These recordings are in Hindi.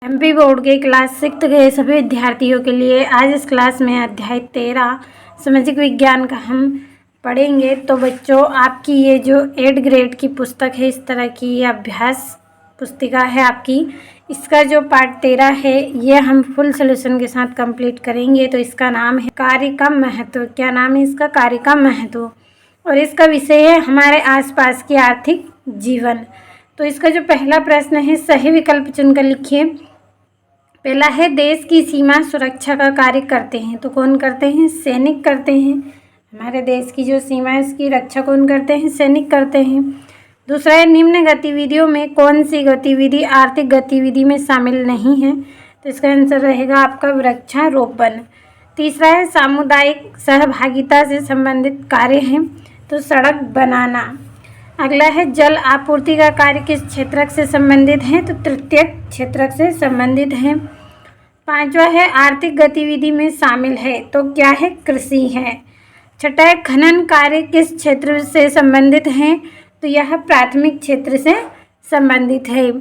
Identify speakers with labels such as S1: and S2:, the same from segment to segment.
S1: एमपी बोर्ड के क्लास 6 के सभी विद्यार्थियों के लिए आज इस क्लास में अध्याय 13 सामाजिक विज्ञान का हम पढ़ेंगे। तो बच्चों, आपकी ये जो 8 ग्रेड की पुस्तक है, इस तरह की ये अभ्यास पुस्तिका है आपकी। इसका जो पार्ट 13 है ये हम फुल सोल्यूशन के साथ कंप्लीट करेंगे। तो इसका नाम है कार्य का महत्व। क्या नाम है इसका? कार्य का महत्व। और इसका विषय है हमारे आसपास की आर्थिक जीवन। तो इसका जो पहला प्रश्न है, सही विकल्प चुनकर लिखिए। पहला है देश की सीमा सुरक्षा का कार्य करते हैं। तो कौन करते हैं? सैनिक करते हैं। हमारे देश की जो सीमा है उसकी रक्षा कौन करते हैं? सैनिक करते हैं। दूसरा है निम्न गतिविधियों में कौन सी गतिविधि आर्थिक गतिविधि में शामिल नहीं है? तो इसका आंसर रहेगा आपका वृक्षारोपण। तीसरा है सामुदायिक सहभागिता से संबंधित कार्य है। तो सड़क बनाना। अगला है जल आपूर्ति का कार्य किस क्षेत्रक से संबंधित है? तो तृतीयक क्षेत्रक से संबंधित है। पांचवा है आर्थिक गतिविधि में शामिल है। तो क्या है? कृषि है। छठा है खनन कार्य किस क्षेत्र से संबंधित है? तो यह प्राथमिक क्षेत्र से संबंधित है।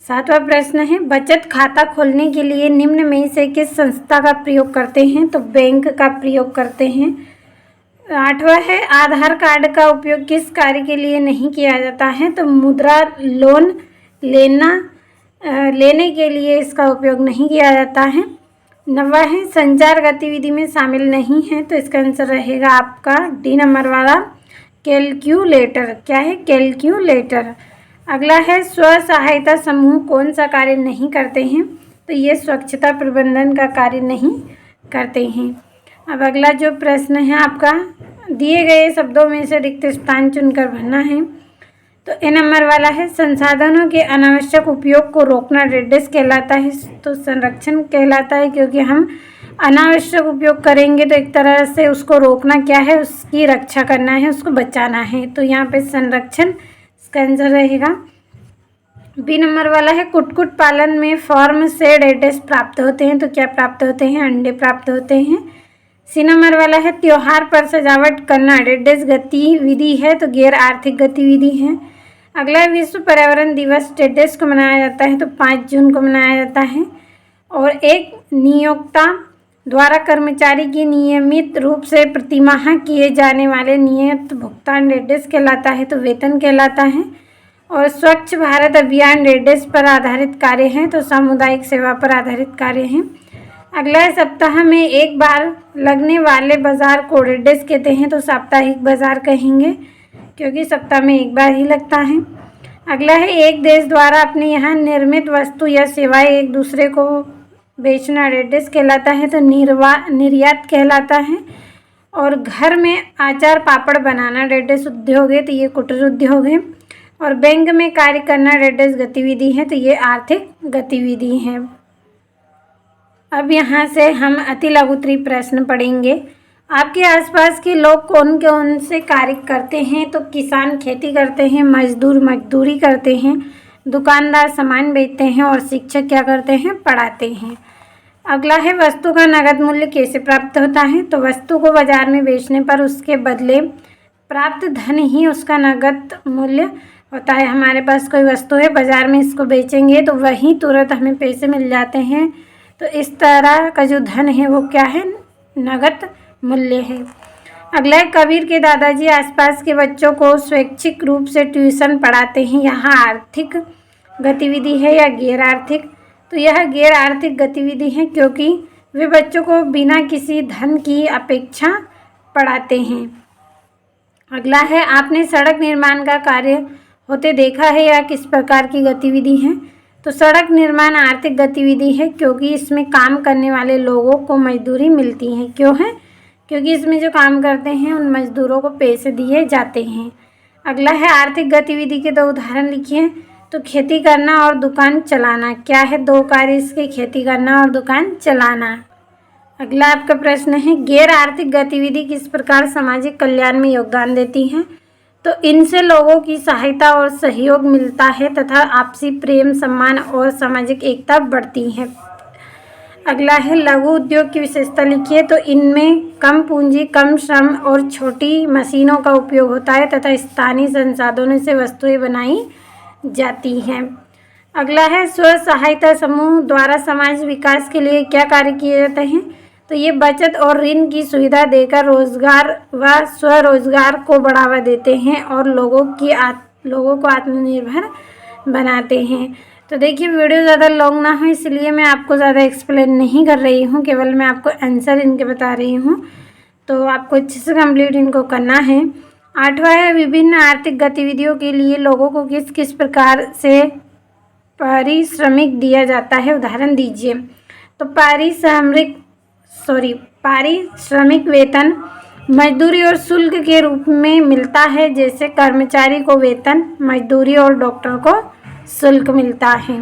S1: सातवां प्रश्न है बचत खाता खोलने के लिए निम्न में से किस संस्था का प्रयोग करते हैं? तो बैंक का प्रयोग करते हैं। आठवां है आधार कार्ड का उपयोग किस कार्य के लिए नहीं किया जाता है? तो मुद्रा लोन लेने के लिए इसका उपयोग नहीं किया जाता है। नवा है संचार गतिविधि में शामिल नहीं है। तो इसका आंसर रहेगा आपका डी नंबर वाला कैलकुलेटर। क्या है? कैलकुलेटर। अगला है स्व सहायता समूह कौन सा कार्य नहीं करते हैं? तो ये स्वच्छता प्रबंधन का कार्य नहीं करते हैं। अब अगला जो प्रश्न है आपका, दिए गए शब्दों में से रिक्त स्थान चुनकर भरना है। तो ए नंबर वाला है संसाधनों के अनावश्यक उपयोग को रोकना डेडेस कहलाता है। तो संरक्षण कहलाता है, क्योंकि हम अनावश्यक उपयोग करेंगे तो एक तरह से उसको रोकना क्या है? उसकी रक्षा करना है, उसको बचाना है। तो यहाँ पे संरक्षण इसका आंसर रहेगा। बी नंबर वाला है कुक्कुट पालन में फार्म से डेडेस प्राप्त होते हैं। तो क्या प्राप्त होते हैं? अंडे प्राप्त होते हैं। सी नंबर वाला है त्योहार पर सजावट करना डेडेस गतिविधि है। तो गैर आर्थिक गतिविधि है। अगला विश्व पर्यावरण दिवस डेडेस को मनाया जाता है। तो 5 जून को मनाया जाता है। और एक नियोक्ता द्वारा कर्मचारी की नियमित रूप से प्रतिमाह किए जाने वाले नियत भुगतान डेडेस कहलाता है। तो वेतन कहलाता है। और स्वच्छ भारत अभियान डेडेस पर आधारित कार्य है। तो सामुदायिक सेवा पर आधारित कार्य है। अगला है सप्ताह में एक बार लगने वाले बाजार को डेडेस कहते हैं। तो साप्ताहिक बाजार कहेंगे, क्योंकि सप्ताह में एक बार ही लगता है। अगला है एक देश द्वारा अपने यहाँ निर्मित वस्तु या सेवाएं एक दूसरे को बेचना डेडेस कहलाता है। तो निर्यात कहलाता है। और घर में अचार पापड़ बनाना डेडेस उद्योग है। तो ये कुटीर उद्योग है। और बैंक में कार्य करना डेडेस गतिविधि है। तो ये आर्थिक गतिविधि है। अब यहाँ से हम अति लघुत्तरीय प्रश्न पढ़ेंगे। आपके आसपास के लोग कौन कौन से कार्य करते हैं? तो किसान खेती करते हैं, मजदूर मजदूरी करते हैं, दुकानदार सामान बेचते हैं और शिक्षक क्या करते हैं? पढ़ाते हैं। अगला है वस्तु का नगद मूल्य कैसे प्राप्त होता है? तो वस्तु को बाजार में बेचने पर उसके बदले प्राप्त धन ही उसका नगद मूल्य होता है। हमारे पास कोई वस्तु है, बाजार में इसको बेचेंगे तो वही तुरंत हमें पैसे मिल जाते हैं। तो इस तरह का जो धन है वो क्या है? नगद मूल्य है। अगला है कबीर के दादाजी आसपास के बच्चों को स्वैच्छिक रूप से ट्यूशन पढ़ाते हैं। यहाँ आर्थिक गतिविधि है या गैर आर्थिक? तो यह गैर आर्थिक गतिविधि है, क्योंकि वे बच्चों को बिना किसी धन की अपेक्षा पढ़ाते हैं। अगला है आपने सड़क निर्माण का कार्य होते देखा है या किस प्रकार की गतिविधि है? तो सड़क निर्माण आर्थिक गतिविधि है, क्योंकि इसमें काम करने वाले लोगों को मजदूरी मिलती है। क्यों है? क्योंकि इसमें जो काम करते हैं उन मजदूरों को पैसे दिए जाते हैं। अगला है आर्थिक गतिविधि के 2 उदाहरण लिखिए। तो खेती करना और दुकान चलाना। क्या है 2 कार्य इसके? खेती करना और दुकान चलाना। अगला आपका प्रश्न है गैर आर्थिक गतिविधि किस प्रकार सामाजिक कल्याण में योगदान देती है? तो इनसे लोगों की सहायता और सहयोग मिलता है तथा आपसी प्रेम, सम्मान और सामाजिक एकता बढ़ती है। अगला है लघु उद्योग की विशेषता लिखिए। तो इनमें कम पूंजी, कम श्रम और छोटी मशीनों का उपयोग होता है तथा स्थानीय संसाधनों से वस्तुएं बनाई जाती हैं। अगला है स्व सहायता समूह द्वारा समाज विकास के लिए क्या कार्य किए जाते हैं। तो ये बचत और ऋण की सुविधा देकर रोजगार व स्वरोजगार को बढ़ावा देते हैं और लोगों को आत्मनिर्भर बनाते हैं। तो देखिए वीडियो ज़्यादा लॉन्ग ना हो इसलिए मैं आपको ज़्यादा एक्सप्लेन नहीं कर रही हूँ, केवल मैं आपको आंसर इनके बता रही हूँ। तो आपको अच्छे से कंप्लीट इनको करना है। 8वां है विभिन्न आर्थिक गतिविधियों के लिए लोगों को किस किस प्रकार से पारिश्रमिक दिया जाता है, उदाहरण दीजिए। तो पारिश्रमिक वेतन मजदूरी और शुल्क के रूप में मिलता है, जैसे कर्मचारी को वेतन, मजदूरी और डॉक्टर को शुल्क मिलता है।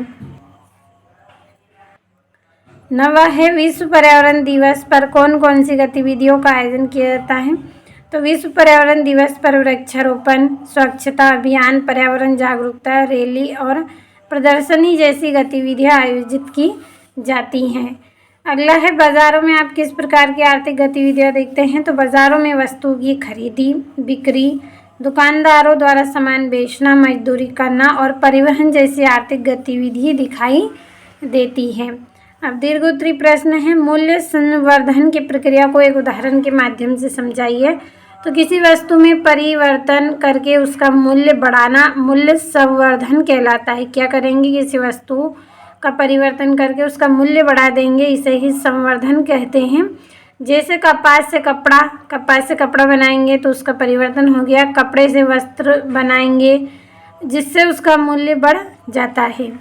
S1: 9वां है विश्व पर्यावरण दिवस पर कौन कौन सी गतिविधियों का आयोजन किया जाता है। तो विश्व पर्यावरण दिवस पर वृक्षारोपण, स्वच्छता अभियान, पर्यावरण जागरूकता रैली और प्रदर्शनी जैसी गतिविधियां आयोजित की जाती हैं। अगला है बाज़ारों में आप किस प्रकार की आर्थिक गतिविधियां देखते हैं। तो बाज़ारों में वस्तु की खरीदी बिक्री, दुकानदारों द्वारा सामान बेचना, मजदूरी करना और परिवहन जैसी आर्थिक गतिविधि दिखाई देती है। अब दीर्घोत्तरी प्रश्न है, मूल्य संवर्धन की प्रक्रिया को एक उदाहरण के माध्यम से समझाइए। तो किसी वस्तु में परिवर्तन करके उसका मूल्य बढ़ाना मूल्य संवर्धन कहलाता है। क्या करेंगे, किसी वस्तु का परिवर्तन करके उसका मूल्य बढ़ा देंगे, इसे ही संवर्धन कहते हैं। जैसे कपास से कपड़ा बनाएंगे तो उसका परिवर्तन हो गया, कपड़े से वस्त्र बनाएंगे जिससे उसका मूल्य बढ़ जाता है।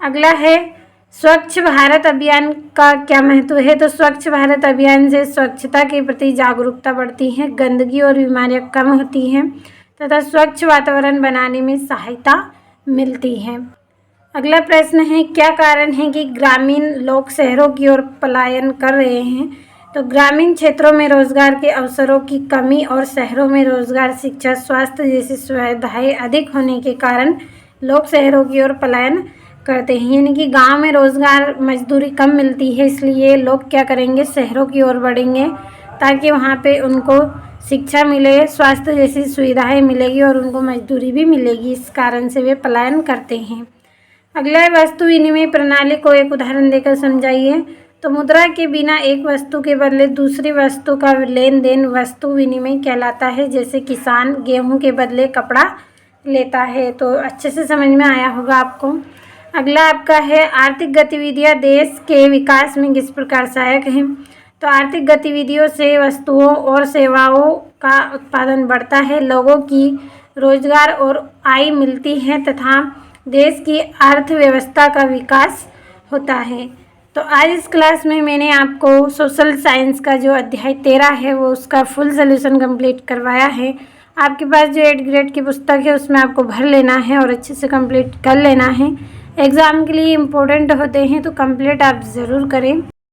S1: अगला है स्वच्छ भारत अभियान का क्या महत्व है। तो स्वच्छ भारत अभियान से स्वच्छता के प्रति जागरूकता बढ़ती है, गंदगी और बीमारियां कम होती हैं तथा स्वच्छ वातावरण बनाने में सहायता मिलती है। अगला प्रश्न है, क्या कारण है कि ग्रामीण लोग शहरों की ओर पलायन कर रहे हैं। तो ग्रामीण क्षेत्रों में रोजगार के अवसरों की कमी और शहरों में रोजगार, शिक्षा, स्वास्थ्य जैसी सुविधाएं अधिक होने के कारण लोग शहरों की ओर पलायन करते हैं। यानी कि गांव में रोजगार मजदूरी कम मिलती है, इसलिए लोग क्या करेंगे, शहरों की ओर बढ़ेंगे ताकि वहां पे उनको शिक्षा मिले, स्वास्थ्य जैसी सुविधाएं मिलेगी और उनको मजदूरी भी मिलेगी, इस कारण से वे पलायन करते हैं। अगला है वस्तु विनिमय प्रणाली को एक उदाहरण देकर समझाइए। तो मुद्रा के बिना एक वस्तु के बदले दूसरी वस्तु का लेन देन वस्तु विनिमय कहलाता है। जैसे किसान गेहूं के बदले कपड़ा लेता है। तो अच्छे से समझ में आया होगा आपको। अगला आपका है आर्थिक गतिविधियां देश के विकास में किस प्रकार सहायक हैं। तो आर्थिक गतिविधियों से वस्तुओं और सेवाओं का उत्पादन बढ़ता है, लोगों की रोजगार और आय मिलती है तथा देश की अर्थव्यवस्था का विकास होता है। तो आज इस क्लास में मैंने आपको सोशल साइंस का जो अध्याय 13 है वो उसका फुल सोल्यूशन कंप्लीट करवाया है। आपके पास जो 8 ग्रेड की पुस्तक है उसमें आपको भर लेना है और अच्छे से कंप्लीट कर लेना है। एग्ज़ाम के लिए इम्पोर्टेंट होते हैं तो कंप्लीट आप ज़रूर करें।